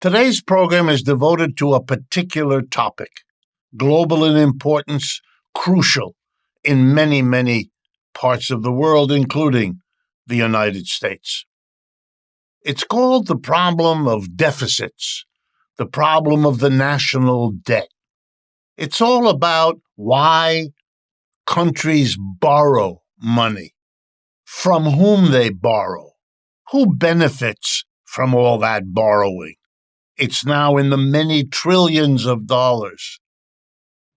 Today's program is devoted to a particular topic, global in importance, crucial in many, many parts of the world, including the United States. It's called the problem of deficits, the problem of the national debt. It's all about why countries borrow money, from whom they borrow, who benefits from all that borrowing. It's now in the many trillions of dollars,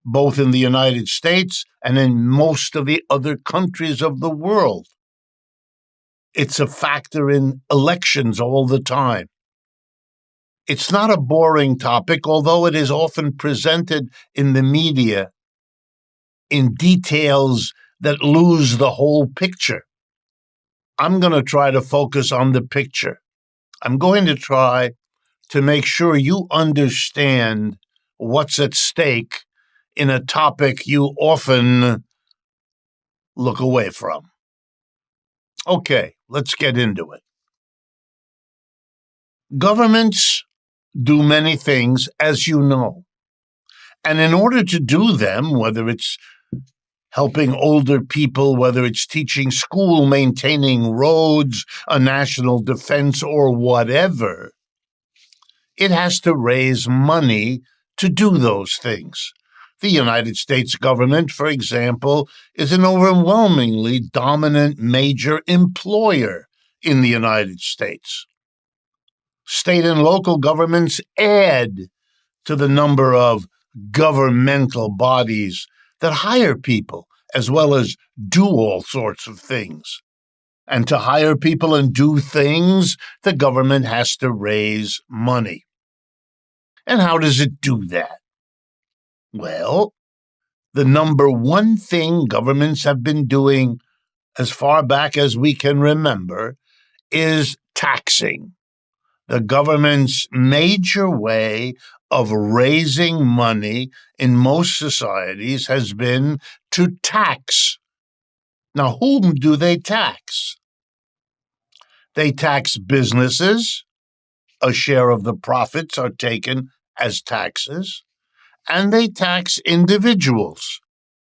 both in the United States and in most of the other countries of the world. It's a factor in elections all the time. It's not a boring topic, although it is often presented in the media in details that lose the whole picture. I'm going to try to focus on the picture. I'm going to try to make sure you understand what's at stake in a topic you often look away from. Okay, let's get into it. Governments do many things, as you know. And in order to do them, whether it's helping older people, whether it's teaching school, maintaining roads, a national defense, or whatever, it has to raise money to do those things. The United States government, for example, is an overwhelmingly dominant major employer in the United States. State and local governments add to the number of governmental bodies that hire people as well as do all sorts of things. And to hire people and do things, the government has to raise money. And how does it do that? Well, the number one thing governments have been doing as far back as we can remember is taxing. The government's major way of raising money in most societies has been to tax. Now, whom do they tax? They tax businesses. A share of the profits are taken as taxes. And they tax individuals.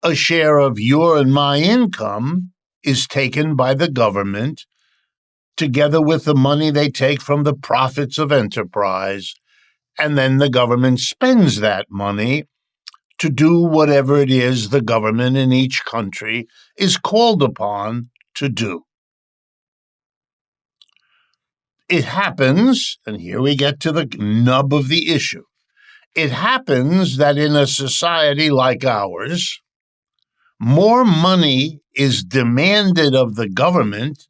A share of your and my income is taken by the government, together with the money they take from the profits of enterprise, and then the government spends that money to do whatever it is the government in each country is called upon to do. It happens, and here we get to the nub of the issue, it happens that in a society like ours, more money is demanded of the government,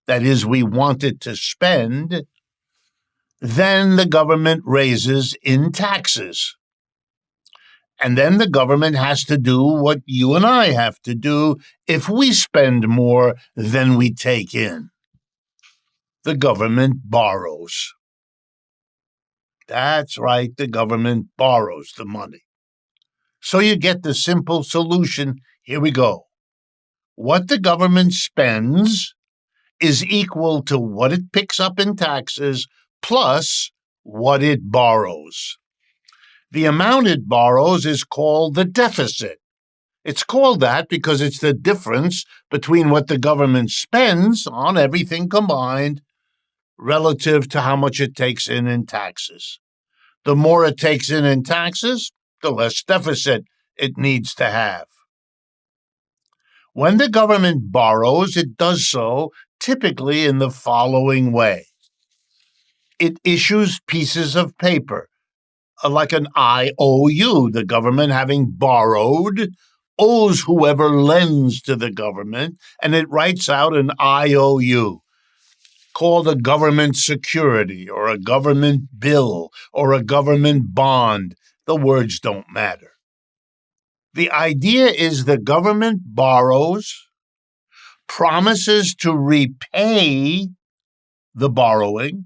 that is, we want it to spend, than the government raises in taxes. And then the government has to do what you and I have to do if we spend more than we take in. The government borrows. That's right, the government borrows the money. So you get the simple solution. Here we go. What the government spends is equal to what it picks up in taxes plus what it borrows. The amount it borrows is called the deficit. It's called that because it's the difference between what the government spends on everything combined relative to how much it takes in taxes. The more it takes in taxes, the less deficit it needs to have. When the government borrows, it does so typically in the following way. It issues pieces of paper, like an IOU. The government, having borrowed, owes whoever lends to the government, and it writes out an IOU called a government security or a government bill or a government bond. The words don't matter. The idea is the government borrows, promises to repay the borrowing,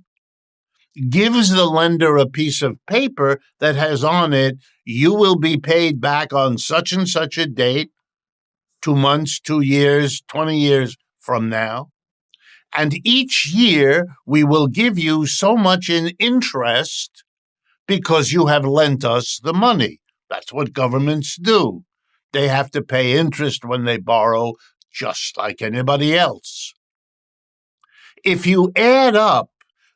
gives the lender a piece of paper that has on it, you will be paid back on such and such a date, 2 months, 2 years, 20 years from now. And each year we will give you so much in interest because you have lent us the money. That's what governments do. They have to pay interest when they borrow, just like anybody else. If you add up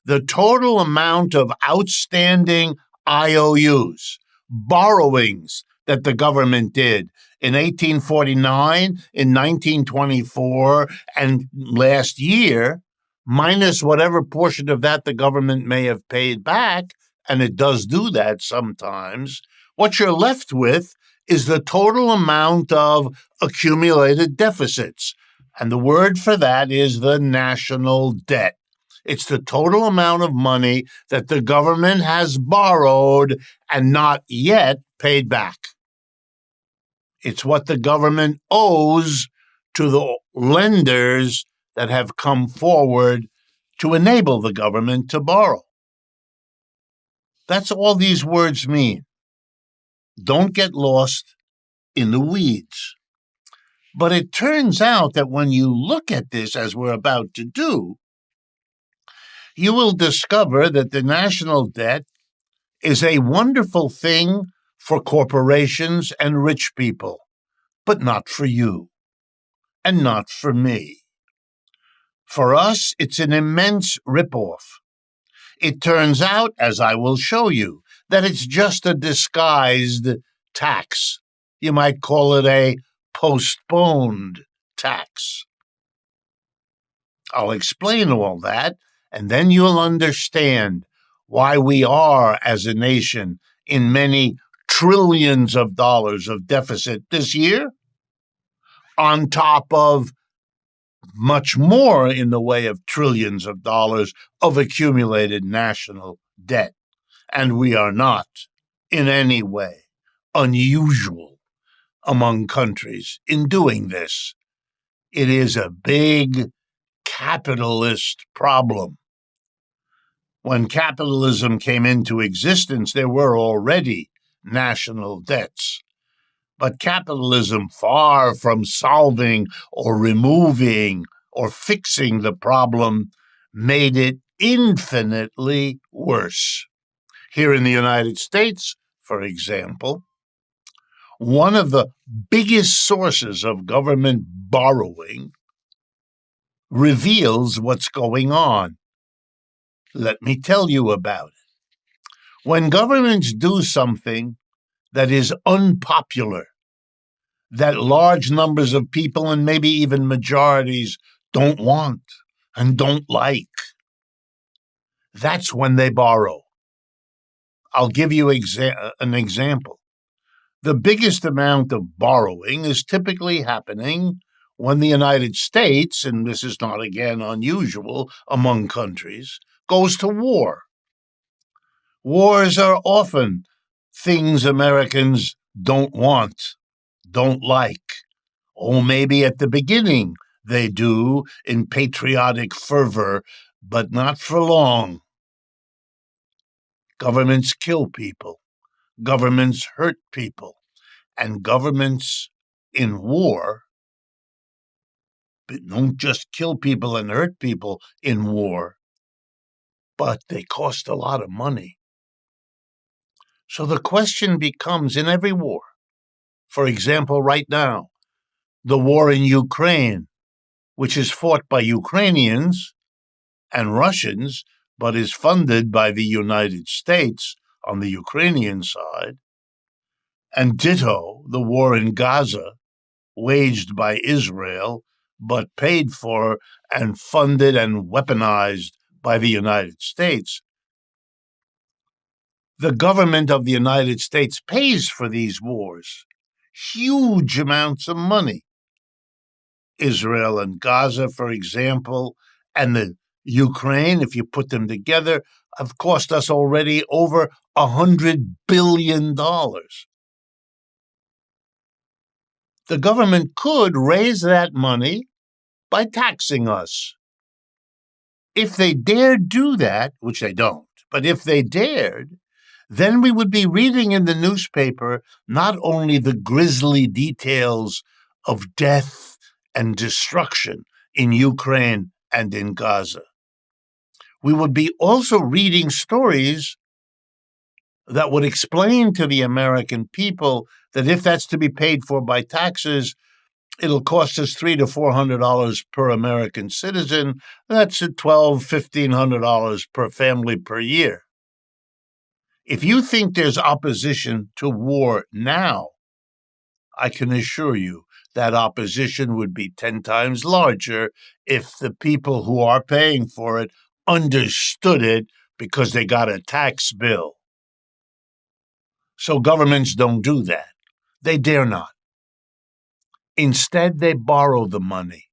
the total amount of outstanding IOUs, borrowings that the government did in 1849, in 1924, and last year, minus whatever portion of that the government may have paid back, and it does do that sometimes, what you're left with is the total amount of accumulated deficits. And the word for that is the national debt. It's the total amount of money that the government has borrowed and not yet paid back. It's what the government owes to the lenders that have come forward to enable the government to borrow. That's all these words mean. Don't get lost in the weeds. But it turns out that when you look at this, as we're about to do, you will discover that the national debt is a wonderful thing for corporations and rich people, but not for you, and not for me. For us, it's an immense ripoff. It turns out, as I will show you, that it's just a disguised tax. You might call it a postponed tax. I'll explain all that, and then you'll understand why we are, as a nation, in many trillions of dollars of deficit this year, on top of much more in the way of trillions of dollars of accumulated national debt. And we are not in any way unusual among countries in doing this. It is a big capitalist problem. When capitalism came into existence, there were already national debts. But capitalism, far from solving or removing or fixing the problem, made it infinitely worse. Here in the United States, for example, one of the biggest sources of government borrowing reveals what's going on. Let me tell you about it. When governments do something that is unpopular, that large numbers of people and maybe even majorities don't want and don't like, that's when they borrow. I'll give you an example. The biggest amount of borrowing is typically happening when the United States, and this is not again unusual among countries, goes to war. Wars are often things Americans don't want, don't like. Or maybe at the beginning they do in patriotic fervor, but not for long. Governments kill people. Governments hurt people. And governments in war don't just kill people and hurt people in war, but they cost a lot of money. So the question becomes in every war, for example, right now, the war in Ukraine, which is fought by Ukrainians and Russians, but is funded by the United States on the Ukrainian side, and ditto the war in Gaza, waged by Israel, but paid for and funded and weaponized by the United States. The government of the United States pays for these wars huge amounts of money. Israel and Gaza, for example, and the Ukraine, if you put them together, have cost us already over $100 billion. The government could raise that money by taxing us. If they dared do that, which they don't, but if they dared, then we would be reading in the newspaper not only the grisly details of death and destruction in Ukraine and in Gaza. We would be also reading stories that would explain to the American people that if that's to be paid for by taxes, it'll cost us $300 to $400 per American citizen. That's at $1,200, $1,500 per family per year. If you think there's opposition to war now, I can assure you that opposition would be 10 times larger if the people who are paying for it understood it because they got a tax bill. So governments don't do that. They dare not. Instead, they borrow the money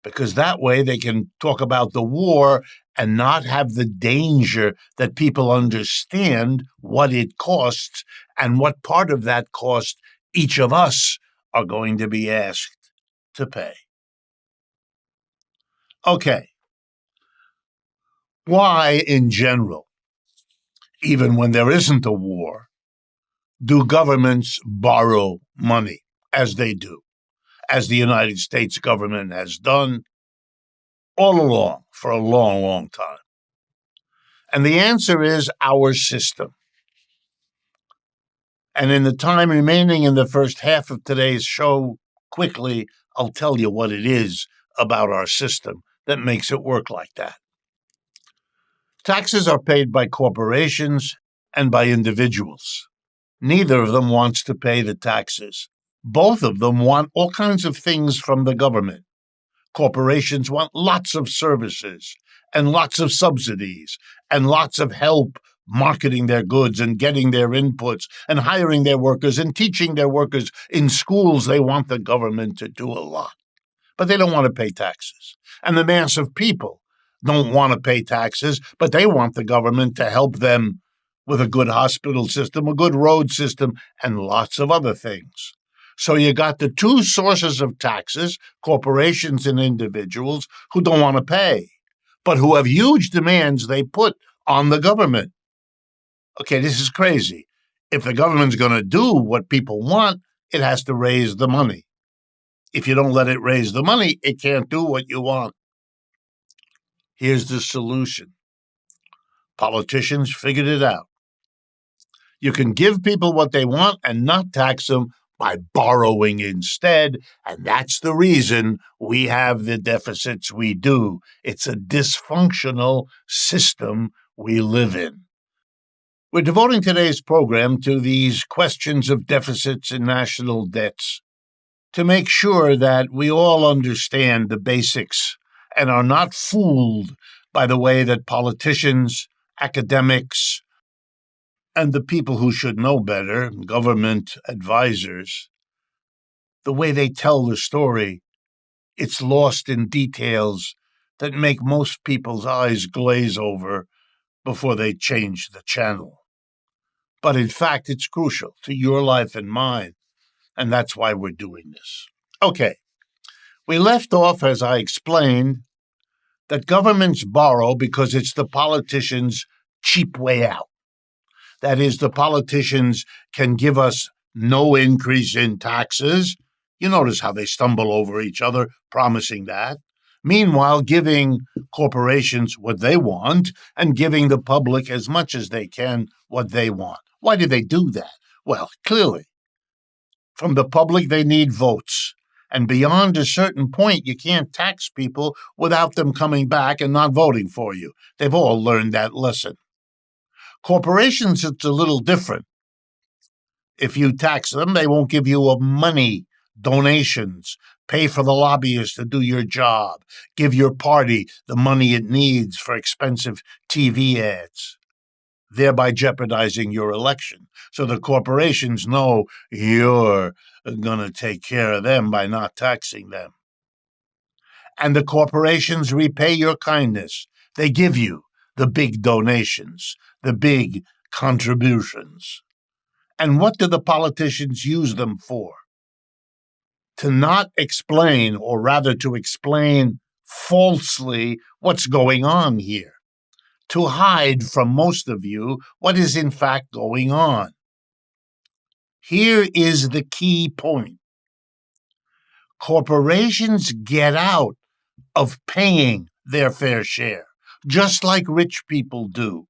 because that way they can talk about the war and not have the danger that people understand what it costs and what part of that cost each of us are going to be asked to pay. Okay. Why, in general, even when there isn't a war, do governments borrow money as they do, as the United States government has done all along for a long, long time? And the answer is our system. And in the time remaining in the first half of today's show, quickly, I'll tell you what it is about our system that makes it work like that. Taxes are paid by corporations and by individuals. Neither of them wants to pay the taxes. Both of them want all kinds of things from the government. Corporations want lots of services and lots of subsidies and lots of help marketing their goods and getting their inputs and hiring their workers and teaching their workers in schools. They want the government to do a lot, but they don't want to pay taxes. And the mass of people don't want to pay taxes, but they want the government to help them with a good hospital system, a good road system, and lots of other things. So you got the two sources of taxes, corporations and individuals, who don't want to pay, but who have huge demands they put on the government. Okay, this is crazy. If the government's going to do what people want, it has to raise the money. If you don't let it raise the money, it can't do what you want. Here's the solution. Politicians figured it out. You can give people what they want and not tax them by borrowing instead, and that's the reason we have the deficits we do. It's a dysfunctional system we live in. We're devoting today's program to these questions of deficits and national debts to make sure that we all understand the basics and are not fooled by the way that politicians, academics, and the people who should know better, government advisors, the way they tell the story, it's lost in details that make most people's eyes glaze over before they change the channel. But in fact, it's crucial to your life and mine, and that's why we're doing this. Okay, we left off, as I explained, that governments borrow because it's the politicians' cheap way out. That is, the politicians can give us no increase in taxes. You notice how they stumble over each other, promising that. Meanwhile, giving corporations what they want and giving the public as much as they can what they want. Why do they do that? Well, clearly, from the public, they need votes. And beyond a certain point, you can't tax people without them coming back and not voting for you. They've all learned that lesson. Corporations, it's a little different. If you tax them, they won't give you money, donations, pay for the lobbyists to do your job, give your party the money it needs for expensive TV ads, thereby jeopardizing your election. So the corporations know you're going to take care of them by not taxing them. And the corporations repay your kindness. They give you the big donations, the big contributions. And what do the politicians use them for? To not explain, or rather to explain falsely what's going on here. To hide from most of you what is in fact going on. Here is the key point. Corporations get out of paying their fair share, just like rich people do.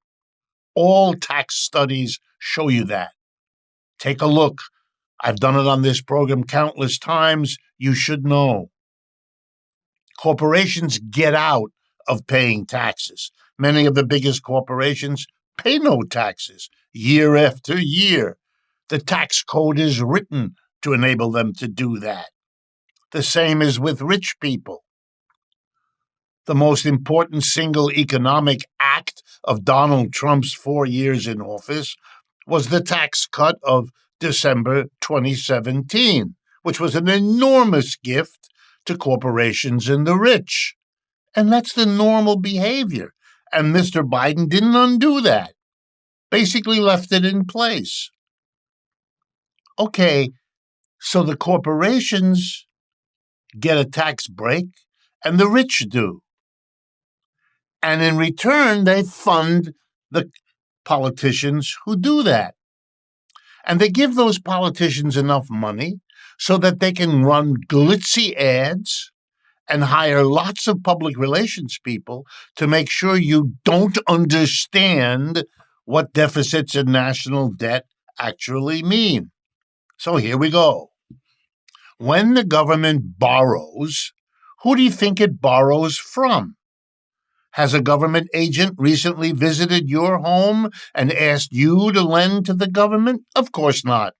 All tax studies show you that. Take a look. I've done it on this program countless times. You should know. Corporations get out of paying taxes. Many of the biggest corporations pay no taxes year after year. The tax code is written to enable them to do that. The same is with rich people. The most important single economic act of Donald Trump's 4 years in office was the tax cut of December 2017, which was an enormous gift to corporations and the rich. And that's the normal behavior. And Mr. Biden didn't undo that. Basically left it in place. Okay, so the corporations get a tax break and the rich do. And in return, they fund the politicians who do that. And they give those politicians enough money so that they can run glitzy ads and hire lots of public relations people to make sure you don't understand what deficits and national debt actually mean. So here we go. When the government borrows, who do you think it borrows from? Has a government agent recently visited your home and asked you to lend to the government? Of course not.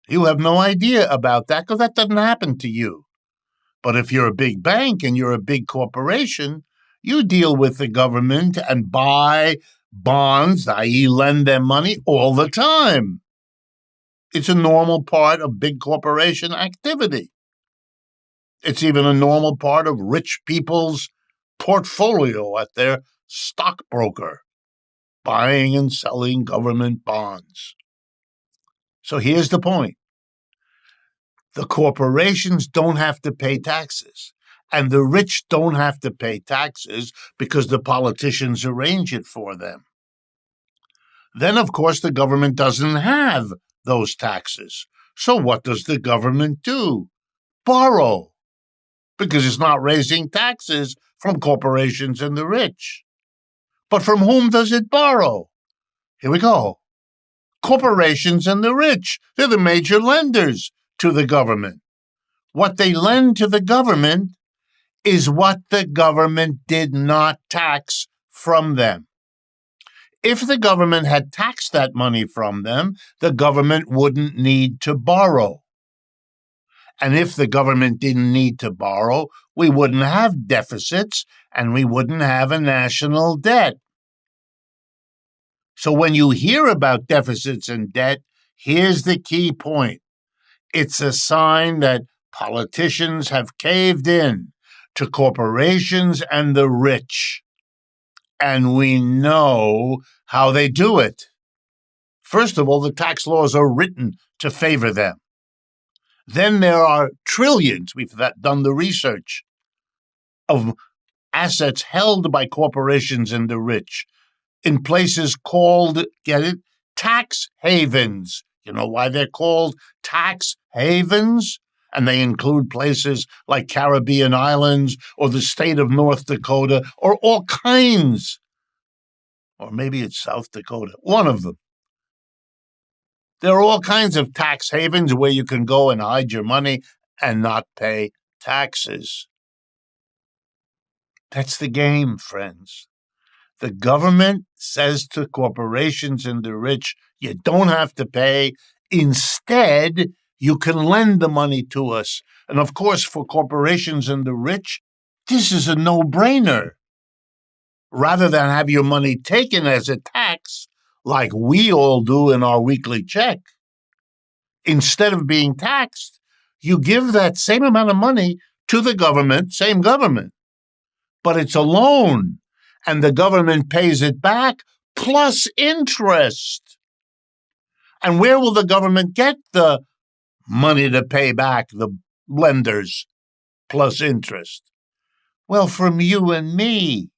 You have no idea about that because that doesn't happen to you. But if you're a big bank and you're a big corporation, you deal with the government and buy bonds, i.e. lend them money all the time. It's a normal part of big corporation activity. It's even a normal part of rich people's portfolio at their stockbroker, buying and selling government bonds. So here's the point. The corporations don't have to pay taxes, and the rich don't have to pay taxes because the politicians arrange it for them. Then, of course, the government doesn't have those taxes. So what does the government do? Borrow, because it's not raising taxes from corporations and the rich. But from whom does it borrow? Here we go. Corporations and the rich. They're the major lenders to the government. What they lend to the government is what the government did not tax from them. If the government had taxed that money from them, the government wouldn't need to borrow. And if the government didn't need to borrow, we wouldn't have deficits and we wouldn't have a national debt. So when you hear about deficits and debt, here's the key point. It's a sign that politicians have caved in to corporations and the rich. And we know how they do it. First of all, the tax laws are written to favor them. Then there are trillions, we've done the research, of assets held by corporations and the rich in places called, get it, tax havens. You know why they're called tax havens? And they include places like Caribbean islands or the state of North Dakota or all kinds. Or maybe it's South Dakota, one of them. There are all kinds of tax havens where you can go and hide your money and not pay taxes. That's the game, friends. The government says to corporations and the rich, you don't have to pay. Instead, you can lend the money to us. And of course, for corporations and the rich, this is a no-brainer. Rather than have your money taken as a tax, like we all do in our weekly check, instead of being taxed, you give that same amount of money to the government, same government, but it's a loan, and the government pays it back plus interest. And where will the government get the money to pay back the lenders plus interest? Well, from you and me,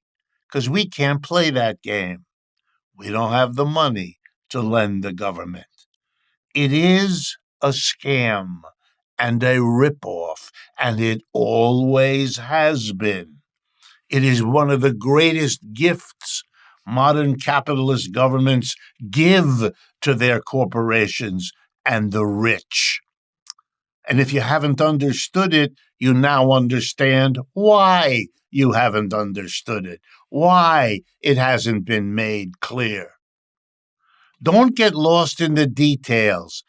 because we can't play that game. We don't have the money to lend the government. It is a scam and a ripoff, and it always has been. It is one of the greatest gifts modern capitalist governments give to their corporations and the rich. And if you haven't understood it, you now understand why you haven't understood it, why it hasn't been made clear. Don't get lost in the details.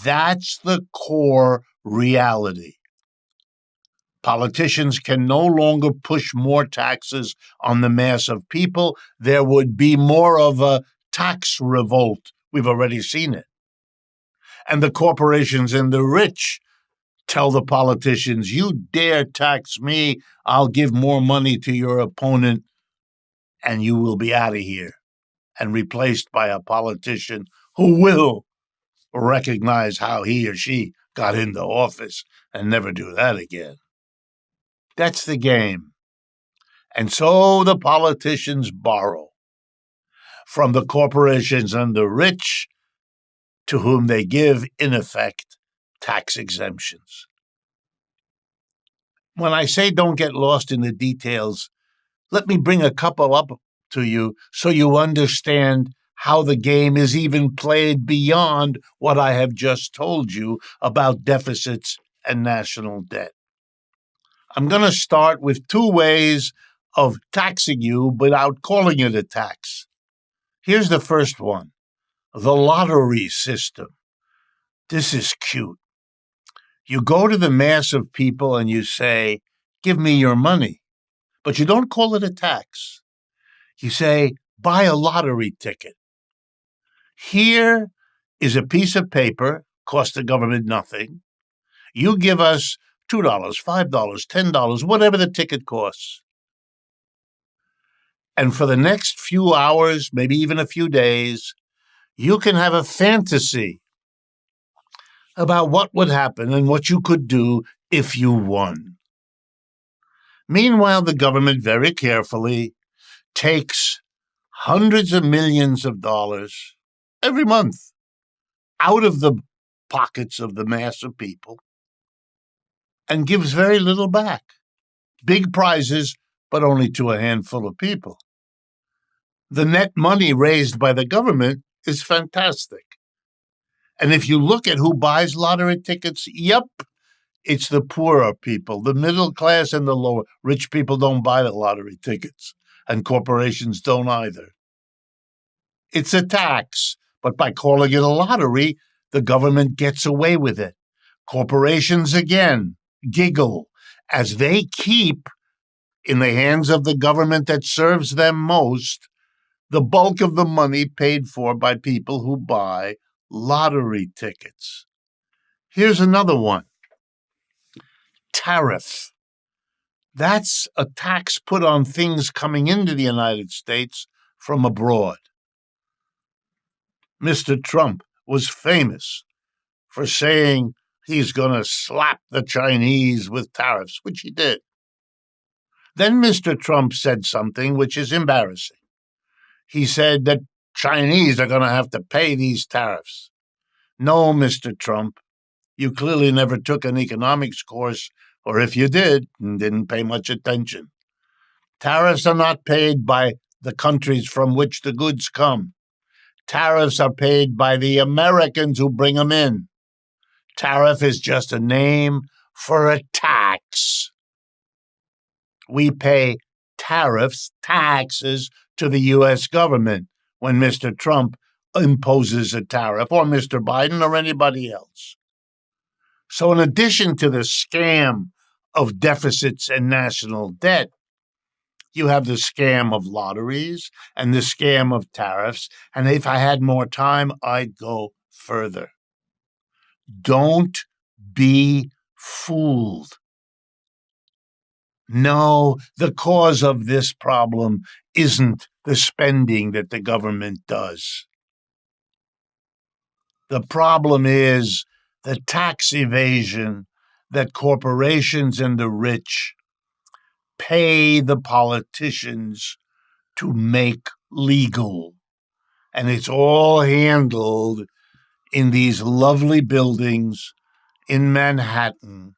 That's the core reality. Politicians can no longer push more taxes on the mass of people. There would be more of a tax revolt. We've already seen it. And the corporations and the rich tell the politicians, you dare tax me, I'll give more money to your opponent, and you will be out of here and replaced by a politician who will recognize how he or she got into office and never do that again. That's the game. And so the politicians borrow from the corporations and the rich, to whom they give, in effect, tax exemptions. When I say don't get lost in the details, let me bring a couple up to you so you understand how the game is even played beyond what I have just told you about deficits and national debt. I'm going to start with two ways of taxing you without calling it a tax. Here's the first one, the lottery system. This is cute. You go to the mass of people and you say, give me your money, but you don't call it a tax. You say, buy a lottery ticket. Here is a piece of paper, cost the government nothing. You give us $2, $5, $10, whatever the ticket costs. And for the next few hours, maybe even a few days, you can have a fantasy about what would happen and what you could do if you won. Meanwhile, the government very carefully takes hundreds of millions of dollars every month out of the pockets of the mass of people and gives very little back. Big prizes, but only to a handful of people. The net money raised by the government is fantastic. And if you look at who buys lottery tickets, yep, it's the poorer people, the middle class and the lower. Rich people don't buy the lottery tickets, and corporations don't either. It's a tax, but by calling it a lottery, the government gets away with it. Corporations, again, giggle as they keep, in the hands of the government that serves them most, the bulk of the money paid for by people who buy lottery tickets. Here's another one. Tariff. That's a tax put on things coming into the United States from abroad. Mr. Trump was famous for saying he's going to slap the Chinese with tariffs, which he did. Then Mr. Trump said something which is embarrassing. He said that Chinese are going to have to pay these tariffs. No, Mr. Trump, you clearly never took an economics course, or if you did, didn't pay much attention. Tariffs are not paid by the countries from which the goods come. Tariffs are paid by the Americans who bring them in. Tariff is just a name for a tax. We pay tariffs, taxes, to the U.S. government when Mr. Trump imposes a tariff, or Mr. Biden, or anybody else. So in addition to the scam of deficits and national debt, you have the scam of lotteries and the scam of tariffs. And if I had more time, I'd go further. Don't be fooled. No, the cause of this problem isn't the spending that the government does. The problem is the tax evasion that corporations and the rich pay the politicians to make legal. And it's all handled in these lovely buildings in Manhattan,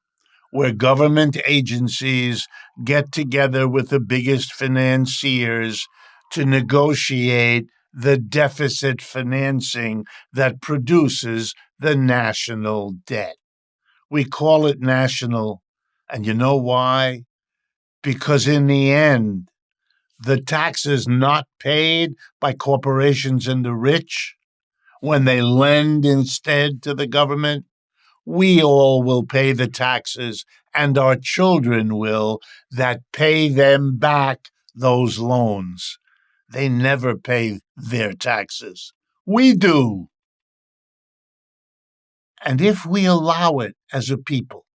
where government agencies get together with the biggest financiers to negotiate the deficit financing that produces the national debt. We call it national, and you know why? Because in the end, the taxes not paid by corporations and the rich, when they lend instead to the government, we all will pay the taxes, and our children will, that pay them back those loans. They never pay their taxes. We do. And if we allow it as a people,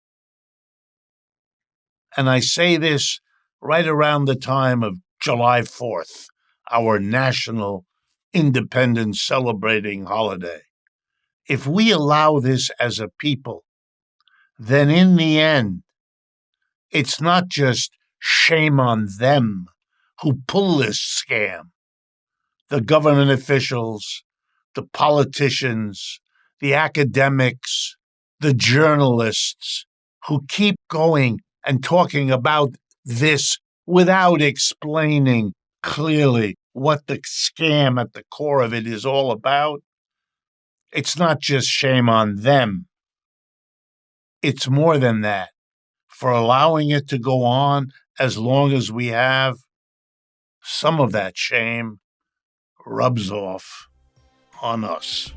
and I say this right around the time of July 4th, our national independence celebrating holiday, if we allow this as a people, then in the end, it's not just shame on them who pull this scam. The government officials, the politicians, the academics, the journalists who keep going and talking about this without explaining clearly what the scam at the core of it is all about. It's not just shame on them. It's more than that. For allowing it to go on as long as we have, some of that shame rubs off on us.